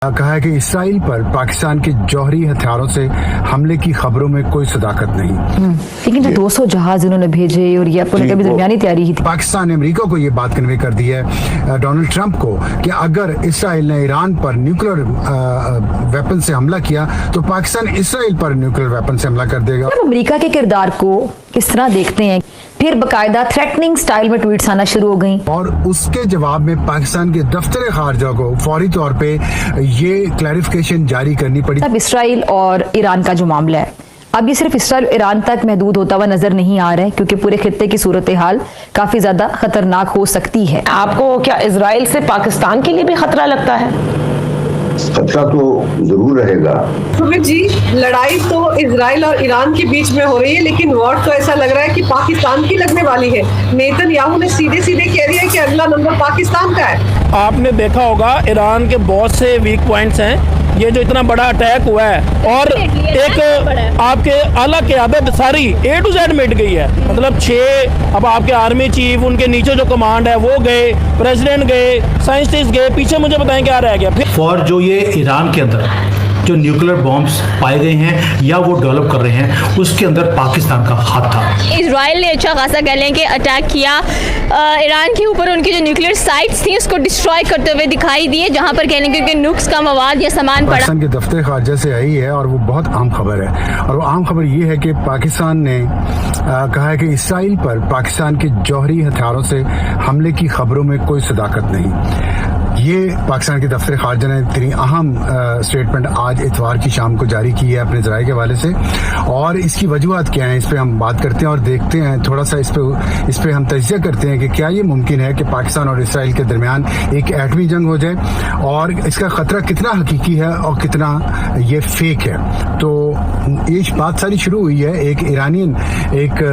कहा है कि इसराइल पर पाकिस्तान के जौहरी हथियारों से हमले की खबरों में कोई सदाकत नहीं। लेकिन जो 200 जहाज इन्होंने भेजे और ये आपको लगा भी दरमियानी तैयारी ही थी। पाकिस्तान ने अमेरिका को ये बात कन्वे कर दी है डोनाल्ड ट्रंप को कि अगर इसराइल ने ईरान पर न्यूक्लियर वेपन से हमला किया तो पाकिस्तान इसराइल पर न्यूक्लियर वेपन से हमला कर देगा। अमेरिका के किरदार को किस तरह देखते हैं? फिर बकायदा थ्रेटनिंग स्टाइल में ट्वीट्स आना शुरू हो गई और उसके जवाब में पाकिस्तान के दफ्तर खारजा को फौरी तौर पे ये क्लैरिफिकेशन जारी करनी पड़ी। अब इसराइल और ईरान का जो मामला है, अब ये सिर्फ इसराइल ईरान तक महदूद होता हुआ नजर नहीं आ रहा है, क्योंकि पूरे खित्ते की सूरत हाल काफी ज्यादा खतरनाक हो सकती है। आपको क्या इसराइल से पाकिस्तान के लिए भी खतरा लगता है? खतरा तो जरूर रहेगा। सुमित जी, लड़ाई तो इजराइल और ईरान के बीच में हो रही है, लेकिन वॉर तो ऐसा लग रहा है कि पाकिस्तान की लगने वाली है। नेतन्याहू ने सीधे सीधे कह दिया है कि अगला नंबर पाकिस्तान का है। आपने देखा होगा ईरान के बहुत से वीक पॉइंट्स हैं। ये जो इतना बड़ा अटैक हुआ है और एक आपके आला क़यादत सारी A to Z मिट गई है। मतलब 6 अब आपके आर्मी चीफ, उनके नीचे जो कमांड है वो गए, प्रेसिडेंट गए, साइंटिस्ट गए, पीछे मुझे बताएं क्या रह गया। और जो ये ईरान के अंदर जो न्यूक्लियर बॉम्ब्स पाए गए हैं या वो डेवलप कर रहे हैं, उसके अंदर पाकिस्तान का हाथ था। इजराइल ने अच्छा खासा कह लें कि अटैक किया ईरान के ऊपर, उनकी जो न्यूक्लियर साइट्स थी उसको डिस्ट्रॉय करते हुए दिखाई दिए, जहां पर कहने के नुक्स का मवाद या सामान पड़ा। पाकिस्तान के दफ्तर खारजा से आई है और वो बहुत आम खबर है, और वो आम खबर ये है कि पाकिस्तान ने कहा है कि इसराइल पर पाकिस्तान के जौहरी हथियारों से हमले की खबरों में कोई सदाकत नहीं। ये पाकिस्तान के दफ्तर खारजा ने इतनी अहम स्टेटमेंट आज इतवार की शाम को जारी की है अपने ज़राए के हवाले से, और इसकी वजूहत क्या है इस पर हम बात करते हैं और देखते हैं थोड़ा सा इस पे हम तजिया करते हैं कि क्या ये मुमकिन है कि पाकिस्तान और इसराइल के दरमियान एक एटमी जंग हो जाए, और इसका ख़तरा कितना हकीकी है और कितना ये फेक है। तो ये बात सारी शुरू हुई है, एक ईरानियन एक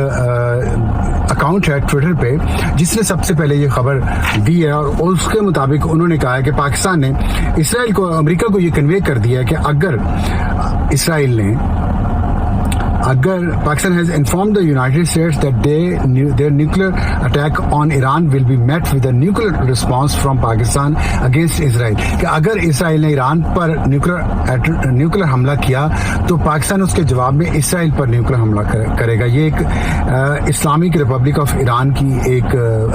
अकाउंट है ट्विटर पे जिसने सबसे पहले ये खबर दी है, और उसके मुताबिक उन्होंने कहा है कि पाकिस्तान ने इसराइल को, अमेरिका को ये कन्वे कर दिया है कि अगर इसराइल ने Pakistan has informed the United States that their nuclear attack on Iran will be met with a nuclear response from Pakistan against Israel। कि अगर इसराइल ने ईरान पर न्यूक्लियर हमला किया तो पाकिस्तान उसके जवाब में इसराइल पर न्यूक्लियर हमला करेगा। ये एक इस्लामिक रिपब्लिक ऑफ ईरान की एक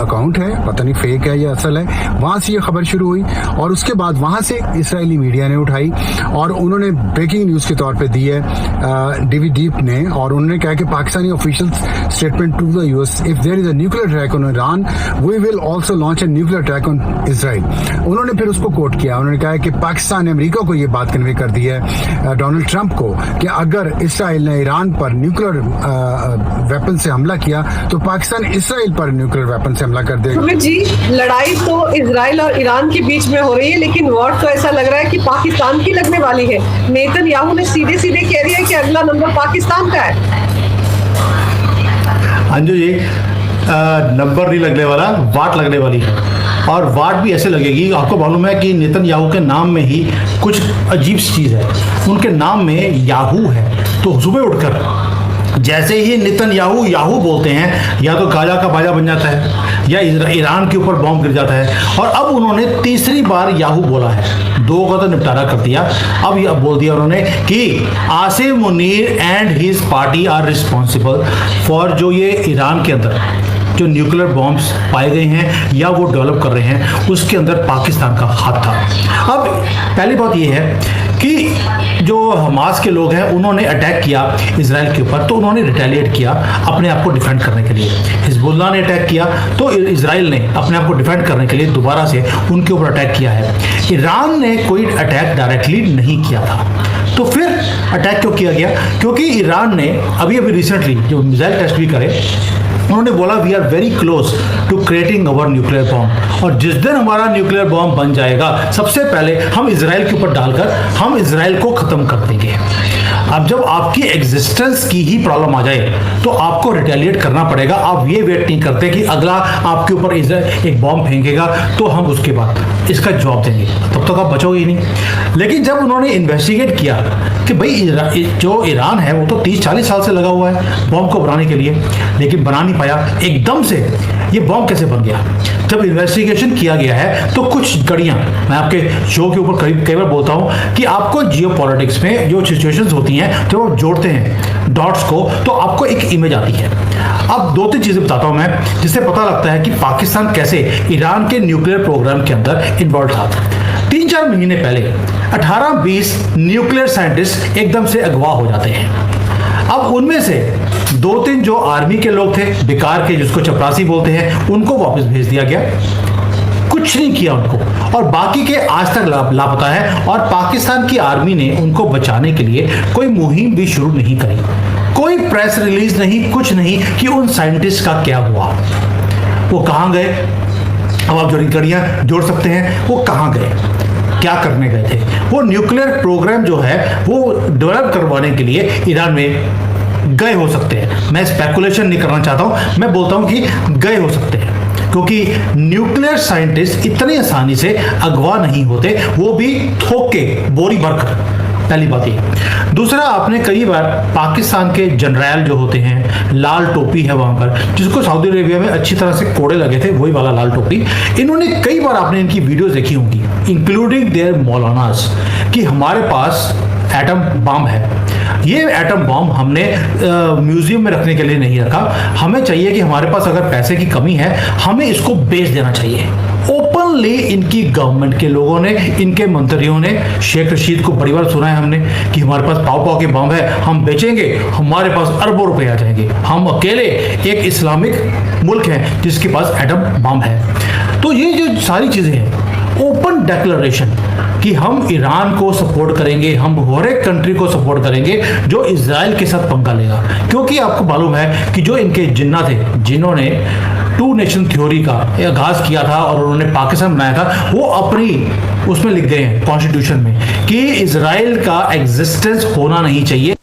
अकाउंट है, पता नहीं फेक है या असल है, वहाँ से ये खबर शुरू हुई और उसके बाद वहाँ से इसराइली मीडिया ने उठाई और उन्होंने ब्रेकिंग न्यूज़ के तौर पर दी है डेविड डीप ने, और उन्होंने कहा कि Pakistani official statement to the US, if there is a nuclear attack on Iran we will also launch a nuclear attack on Israel. उन्होंने फिर उसको कोट किया, उन्होंने कहा कि पाकिस्तान ने अमेरिका को ये बात कन्वे कर दी है डोनाल्ड ट्रंप को कि अगर इसराइल ने ईरान पर न्यूक्लियर वेपन से हमला किया तो पाकिस्तान इसराइल पर न्यूक्लियर वेपन से हमला कर देगा। सुमित जी, लड़ाई तो इजराइल और ईरान के बीच में हो रही है, लेकिन वॉर तो ऐसा लग रहा है कि पाकिस्तान की लगने वाली है। नेतन्याहू ने सीधे सीधे कह दिया है कि अगला नंबर पाकिस्तान का है। अंजू जी, नंबर नहीं लगने वाला, वाट लगने वाली है, और वाट भी ऐसे लगेगी। आपको मालूम है कि नेतन्याहू के नाम में ही कुछ अजीब सी चीज़ है, उनके नाम में याहू है। तो सुबह उठकर जैसे ही नेतन्याहू याहू बोलते हैं, या तो गाजा का बाजा बन जाता है या ईरान के ऊपर बॉम्ब गिर जाता है, और अब उन्होंने तीसरी बार याहू बोला है। 2 का तो निपटारा कर दिया, अब यह बोल दिया उन्होंने कि Asim Munir and his party are responsible for जो ये ईरान के अंदर जो न्यूक्लियर बॉम्ब्स पाए गए हैं या वो डेवलप कर रहे हैं, उसके अंदर पाकिस्तान का हाथ था। अब पहली बात ये है कि जो हमास के लोग हैं उन्होंने अटैक किया इजराइल के ऊपर, तो उन्होंने रिटेलिएट किया अपने आप को डिफेंड करने के लिए। हिजबुल्लाह ने अटैक किया तो इजराइल ने अपने आप को डिफेंड करने के लिए दोबारा से उनके ऊपर अटैक किया है। ईरान ने कोई अटैक डायरेक्टली नहीं किया था, तो फिर अटैक क्यों किया गया? क्योंकि ईरान ने अभी रिसेंटली जो मिसाइल टेस्ट भी करे, उन्होंने बोला we are very close to creating our nuclear bomb, और जिस दिन हमारा न्यूक्लियर बॉम्ब बन जाएगा सबसे पहले हम इजराइल के ऊपर डालकर हम इजराइल को ख़त्म कर देंगे। अब जब आपकी एग्जिस्टेंस की ही प्रॉब्लम आ जाए तो आपको रिटेलिएट करना पड़ेगा। आप ये वेट नहीं करते कि अगला आपके ऊपर एक बॉम्ब फेंकेगा तो हम उसके बाद इसका जवाब देंगे, तब तक आप बचोगे ही नहीं। लेकिन जब उन्होंने इन्वेस्टिगेट किया कि भाई जो ईरान है वो तो 30-40 साल से लगा हुआ है बॉम्ब को बनाने के लिए, लेकिन बना नहीं पाया, एकदम से ये बॉम्ब कैसे बन गया। जब इन्वेस्टिगेशन किया गया है तो कुछ कड़ियां, मैं आपके शो के ऊपर कई बार बोलता हूं कि आपको जियोपॉलिटिक्स में जो सिचुएशंस होती हैं जब आप जोड़ते हैं डॉट्स को तो आपको एक इमेज आती है। अब 2-3 चीजें बताता हूं मैं जिससे पता लगता है कि पाकिस्तान कैसे ईरान के न्यूक्लियर प्रोग्राम के अंदर इन्वॉल्व था। 3-4 महीने पहले 18-20 न्यूक्लियर साइंटिस्ट एकदम से अगवा हो जाते हैं। अब उनमें से 2-3 जो आर्मी के लोग थे बेकार के, जिसको चपरासी बोलते हैं, उनको वापस भेज दिया गया, कुछ नहीं किया उनको, और बाकी के आज तक लापता है। और पाकिस्तान की आर्मी ने उनको बचाने के लिए कोई मुहिम भी शुरू नहीं करी, कोई प्रेस रिलीज नहीं, कुछ नहीं कि उन साइंटिस्ट का क्या हुआ, वो कहां गए। अब आप जो कड़ियां जोड़ सकते हैं, वो कहां गए, क्या करने गए थे। वो न्यूक्लियर प्रोग्राम जो है वो डेवलप करवाने के लिए ईरान में गए हो सकते हैं। मैं स्पेकुलेशन नहीं करना चाहता हूं, मैं बोलता हूं कि गए हो सकते हैं, क्योंकि न्यूक्लियर साइंटिस्ट इतनी आसानी से अगवा नहीं होते, वो भी थोक के बोरी भरकर। पहली बात ये। दूसरा, आपने कई बार पाकिस्तान के जनरल जो होते हैं, लाल टोपी है वहां पर, जिसको सऊदी अरेबिया में अच्छी तरह से कोड़े लगे थे, वही वाला लाल टोपी, इन्होंने कई बार आपने इनकी वीडियोस देखी होंगी, इंक्लूडिंग देयर मौलानास, कि हमारे पास एटम बम है। ये एटम बम हमने म्यूजियम में रखने के लिए नहीं रखा, हमें चाहिए कि हमारे पास अगर पैसे की कमी है हमें इसको बेच देना चाहिए। ओपनली इनकी गवर्नमेंट के लोगों ने, इनके मंत्रियों ने, शेख रशीद को बड़ी बार सुना है हमने कि हमारे पास पाव के बम है, हम बेचेंगे, हमारे पास अरबों रुपए आ जाएंगे, हम अकेले एक इस्लामिक मुल्क हैं जिसके पास एटम बम है। तो ये जो सारी चीजें हैं, ओपन डिक्लेरेशन कि हम ईरान को सपोर्ट करेंगे, हम हर एक कंट्री को सपोर्ट करेंगे जो इजराइल के साथ पंगा लेगा, क्योंकि आपको मालूम है कि जो इनके जिन्ना थे, जिन्होंने 2 नेशन थ्योरी का आगाज किया था और उन्होंने पाकिस्तान बनाया था, वो अपनी उसमें लिख गए हैं कॉन्स्टिट्यूशन में कि इजराइल का एग्जिस्टेंस होना नहीं चाहिए।